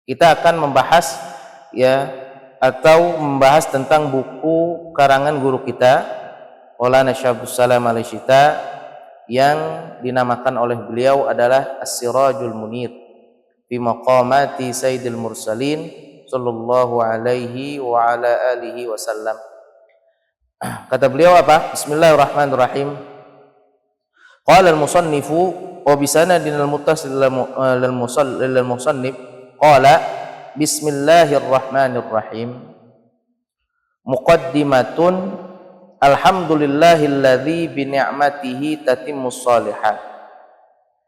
Kita akan membahas membahas tentang buku karangan guru kita Maulana Syekh Abdus Salam Al-Syita yang dinamakan oleh beliau adalah As-Sirajul Munir fi Maqamati Sayyidil Mursalin sallallahu alaihi wa ala alihi wasallam. Kata beliau apa? Bismillahirrahmanirrahim. Qala al-musannifu wa bisanadin al-muttasil lil musannif qala bismillahirrahmanirrahim. Muqaddimatun alhamdulillahilladzi bi ni'matihi tatimmus shalihat.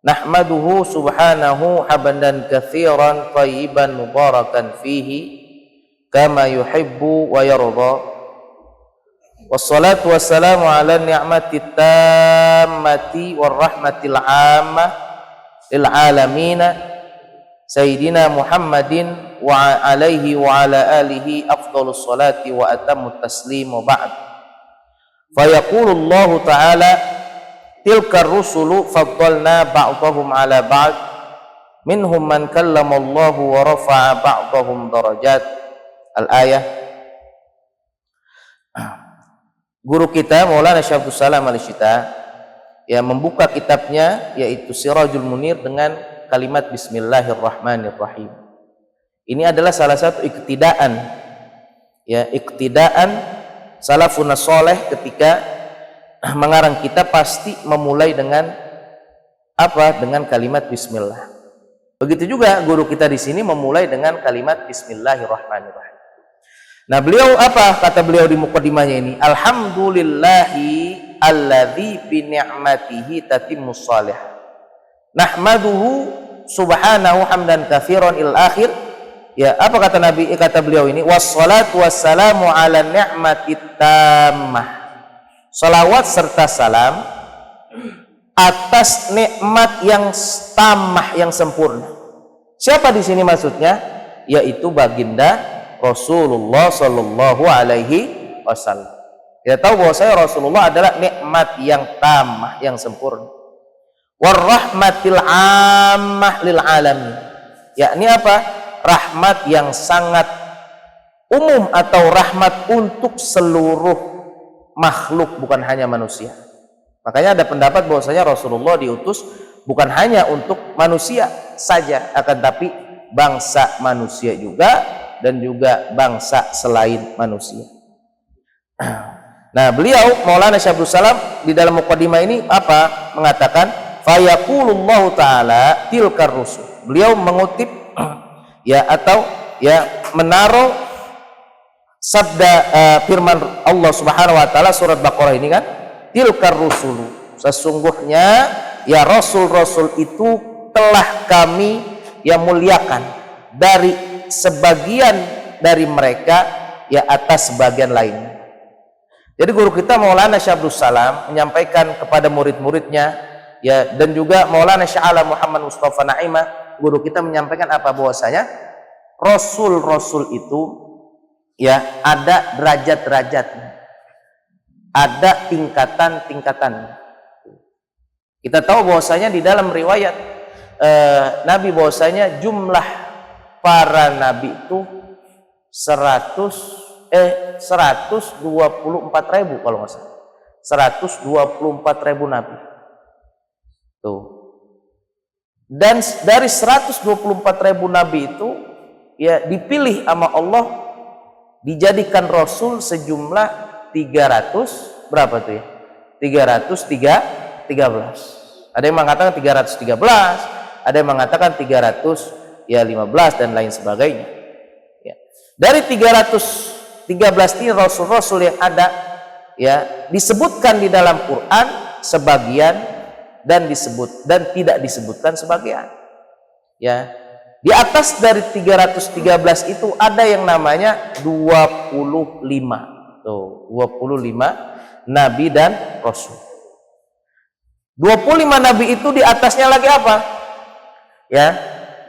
Nahmaduhu subhanahu hamdan katsiran thayyiban mubarakan fihi kama yuhibbu wa yarda. Wassalatu wassalamu ala ni'mati tammati warahmatil ammah lil alamin sayyidina Muhammadin wa alaihi wa ala alihi afdhalus salati wa atammut taslim wa ba'd. Fa yaqulu Allah ta'ala tilka rusulu faddalna ba'dahum ala ba'd minhum man kallama Allah wa rafa'a ba'dahum darajat. Al-ayah. Guru kita Maulana Syekh Abdus Salam Al-Syita membuka kitabnya yaitu Sirajul Munir dengan kalimat Bismillahirrahmanirrahim. Ini adalah salah satu iktidaan salafun saleh ketika mengarang kitab pasti memulai dengan apa? Dengan kalimat bismillah. Begitu juga guru kita di sini memulai dengan kalimat Bismillahirrahmanirrahim. Nah, beliau apa kata beliau di muqaddimahnya ini? Alhamdulillahi alladzi bi ni'matihi tatimmus shalih. Nahmaduhu subhanahu hamdan katsiran il akhir. Apa kata Nabi? Kata beliau ini wassalatu wassalamu ala ni'matit tammah. Salawat serta salam atas nikmat yang tammah, yang sempurna. Siapa di sini maksudnya? Yaitu baginda Rasulullah sallallahu alaihi wasallam. Kita tahu bahwa Rasulullah adalah nikmat yang tammah, yang sempurna. Warahmatil ammah lil alamin. Yakni apa? Rahmat yang sangat umum atau rahmat untuk seluruh makhluk, bukan hanya manusia. Makanya ada pendapat bahwasanya Rasulullah diutus bukan hanya untuk manusia saja, akan tapi bangsa manusia juga dan juga bangsa selain manusia. Nah, beliau Maulana Syekh Abdus Salam di dalam muqaddimah ini apa? Mengatakan fayaqulullahu ta'ala tilkar rusul. Beliau mengutip menaruh sabda firman Allah Subhanahu wa taala surat Baqarah ini kan, tilkar rusul. Sesungguhnya rasul-rasul itu telah kami muliakan dari sebagian dari mereka atas sebagian lainnya. Jadi guru kita Maulana Syekh Abdus Salam menyampaikan kepada murid-muridnya dan juga Maulana Syekh Ala Muhammad Mustafa Naimah, guru kita menyampaikan apa? Bahwasanya rasul-rasul itu ada derajat-derajatnya, ada tingkatan-tingkatannya. Kita tahu bahwasanya di dalam riwayat Nabi bahwasanya jumlah para nabi itu 124.000 kalau nggak salah, 124.000 nabi tuh. Dan dari 124.000 nabi itu dipilih sama Allah, dijadikan rasul sejumlah 300 berapa tuh ya? 313. Ada yang mengatakan 313, ada yang mengatakan 315 dan lain sebagainya. Dari 313 ini rasul-rasul yang ada disebutkan di dalam Quran sebagian dan tidak disebutkan sebagian. Di atas dari 313 itu ada yang namanya 25. Tuh, 25 nabi dan rasul. 25 nabi itu di atasnya lagi apa?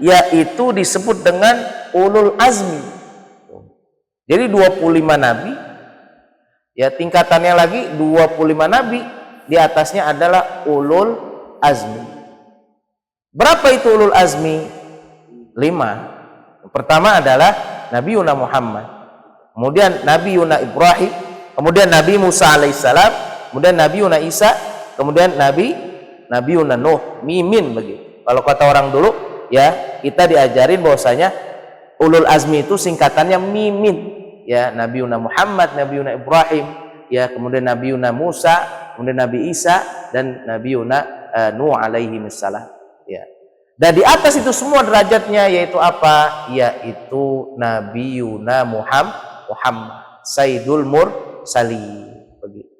Yaitu disebut dengan ulul azmi. Jadi 25 nabi, tingkatannya lagi 25 nabi, di atasnya adalah ulul azmi. Berapa itu ulul azmi? 5. Pertama adalah Nabi Yuna Muhammad, kemudian Nabi Yuna Ibrahim, kemudian Nabi Musa alaihissalam, kemudian Nabi Yuna Isa, kemudian Nabi Yuna Nuh. Mimin begitu. Kalau kata orang dulu ya, kita diajarin bahwasanya ulul azmi itu singkatannya mimin. Ya, Nabi Yuna Muhammad, Nabi Yuna Ibrahim, ya, kemudian Nabi Yuna Musa, kemudian Nabi Isa, dan Nabi Yuna Nuh alaihi wassalam. Ya. Dan di atas itu semua derajatnya yaitu apa? Yaitu Nabi Yuna Muhammad Sayyidul Mursalin. Begitu.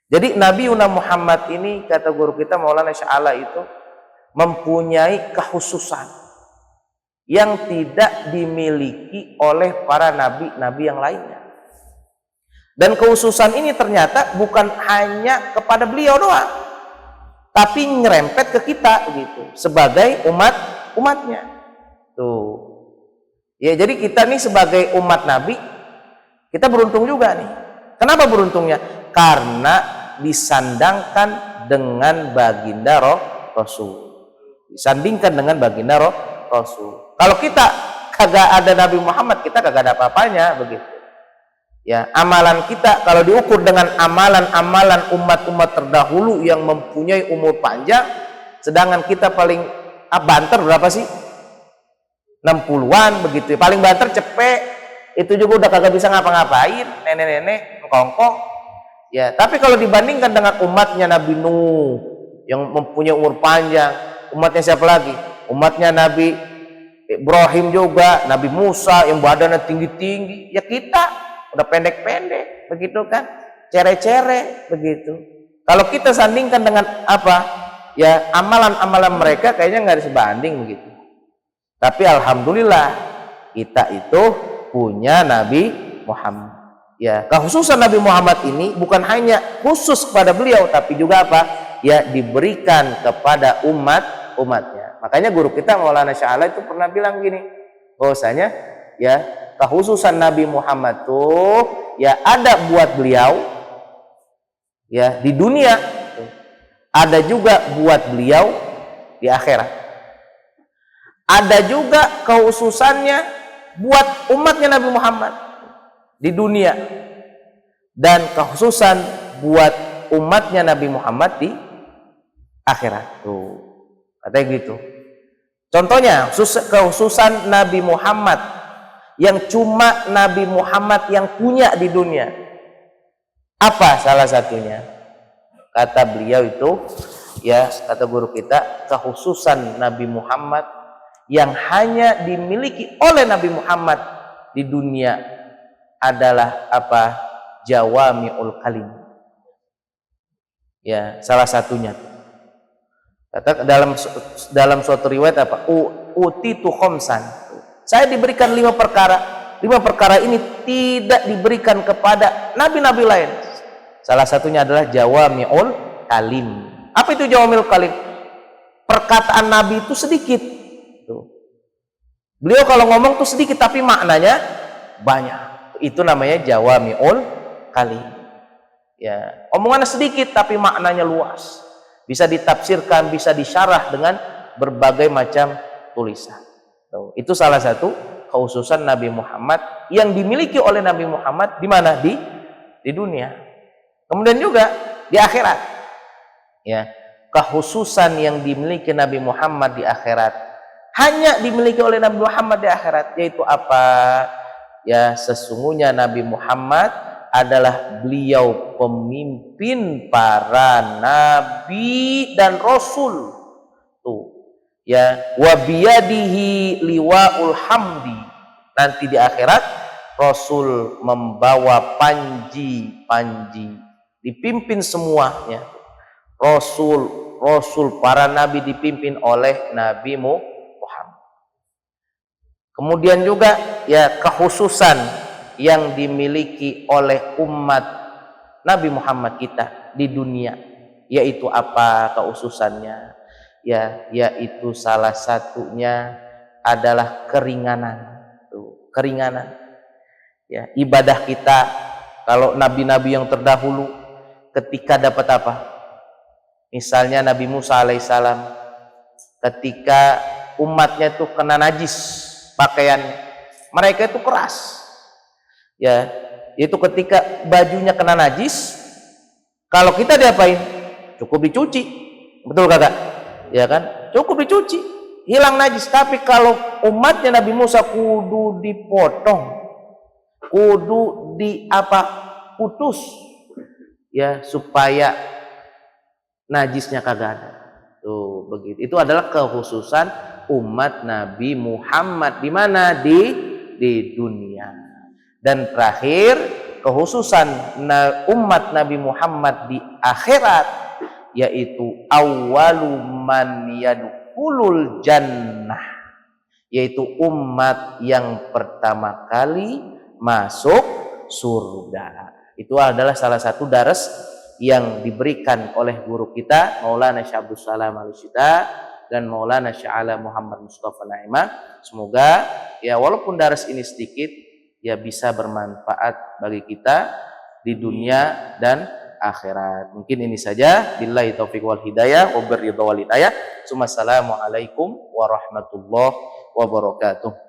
Jadi Nabi Yuna Muhammad ini, kata guru kita Maulana Sya'ala, itu mempunyai kekhususan yang tidak dimiliki oleh para nabi-nabi yang lainnya. Dan kekhususan ini ternyata bukan hanya kepada beliau doang, tapi nyerempet ke kita begitu sebagai umatnya. Tuh. Ya, jadi kita nih sebagai umat Nabi, kita beruntung juga nih. Kenapa beruntungnya? Karena disandangkan dengan baginda Rasul. Disandingkan dengan baginda Rasul. Kalau kita kagak ada Nabi Muhammad, kita kagak ada apa-apanya begitu. Ya, amalan kita kalau diukur dengan amalan-amalan umat-umat terdahulu yang mempunyai umur panjang, sedangkan kita paling banter berapa sih? 60-an begitu. Paling banter cepet, itu juga udah kagak bisa ngapa-ngapain, nenek-nenek kongkong. Ya, tapi kalau dibandingkan dengan umatnya Nabi Nuh yang mempunyai umur panjang, umatnya siapa lagi? Umatnya Nabi Ibrahim juga, Nabi Musa yang badannya tinggi-tinggi. Ya kita udah pendek-pendek begitu kan, cere-cere begitu. Kalau kita sandingkan dengan apa ya, amalan-amalan mereka kayaknya nggak ada sebanding begitu. Tapi alhamdulillah kita itu punya Nabi Muhammad. Ya, kekhususan Nabi Muhammad ini bukan hanya khusus kepada beliau, tapi juga apa ya, diberikan kepada umatnya. Makanya guru kita Maulana Sya'ala itu pernah bilang gini, bahwasanya ya, kekhususan Nabi Muhammad tuh ya ada buat beliau ya di dunia, ada juga buat beliau di akhirat. Ada juga kekhususannya buat umatnya Nabi Muhammad di dunia, dan kekhususan buat umatnya Nabi Muhammad di akhirat. Tuh, katanya gitu. Contohnya kekhususan Nabi Muhammad yang cuma Nabi Muhammad yang punya di dunia. Apa salah satunya? Kata beliau itu ya, kata guru kita, kekhususan Nabi Muhammad yang hanya dimiliki oleh Nabi Muhammad di dunia adalah apa? Jawami'ul kalim. Ya, salah satunya. Kata dalam suatu riwayat apa? Utitu khamsan. Saya diberikan 5 perkara. 5 perkara ini tidak diberikan kepada nabi-nabi lain. Salah satunya adalah jawami'ul kalim. Apa itu jawami'ul kalim? Perkataan nabi itu sedikit. Tuh. Beliau kalau ngomong tuh sedikit tapi maknanya banyak. Itu namanya jawami'ul kalim. Ya, omongannya sedikit tapi maknanya luas. Bisa ditafsirkan, bisa disyarah dengan berbagai macam tulisan. Tuh, itu salah satu kekhususan Nabi Muhammad yang dimiliki oleh Nabi Muhammad di mana? Di dunia. Kemudian juga di akhirat. Ya, kekhususan yang dimiliki Nabi Muhammad di akhirat hanya dimiliki oleh Nabi Muhammad di akhirat, yaitu apa? Ya, sesungguhnya Nabi Muhammad adalah beliau pemimpin para nabi dan rasul. Tuh. Ya, wa biyadihi liwaul hamdi. Nanti di akhirat Rasul membawa panji, dipimpin semuanya. Rasul para nabi dipimpin oleh Nabi Muhammad. Kemudian juga ya, kekhususan yang dimiliki oleh umat Nabi Muhammad kita di dunia, yaitu apa kekhususannya? Ya, yaitu salah satunya adalah keringanan. Tuh, keringanan. Ya, ibadah kita kalau nabi-nabi yang terdahulu ketika dapat apa? Misalnya Nabi Musa alaihissalam ketika umatnya tuh kena najis, pakaian mereka itu keras. Ya, itu ketika bajunya kena najis, kalau kita diapain? Cukup dicuci. Betul kagak? Ya kan? Cukup dicuci, hilang najis. Tapi kalau umatnya Nabi Musa kudu dipotong, kudu putus, ya, supaya najisnya kagak ada. Tuh begitu. Itu adalah kekhususan umat Nabi Muhammad di mana? Di dunia. Dan terakhir, kekhususan umat Nabi Muhammad di akhirat, yaitu awwalu man yadkhulul jannah, yaitu umat yang pertama kali masuk surga. Itu adalah salah satu daras yang diberikan oleh guru kita Maulana Syekh Abdus Salam Al-Syita dan Maulana Syekh Ala Muhammad Mustafa Naimah. Semoga ya walaupun daras ini sedikit ya bisa bermanfaat bagi kita di dunia dan akhirat. Mungkin ini saja. Billahi taufiq wal hidayah wa birridha wal hidayah. Assalamualaikum warahmatullahi wabarakatuh.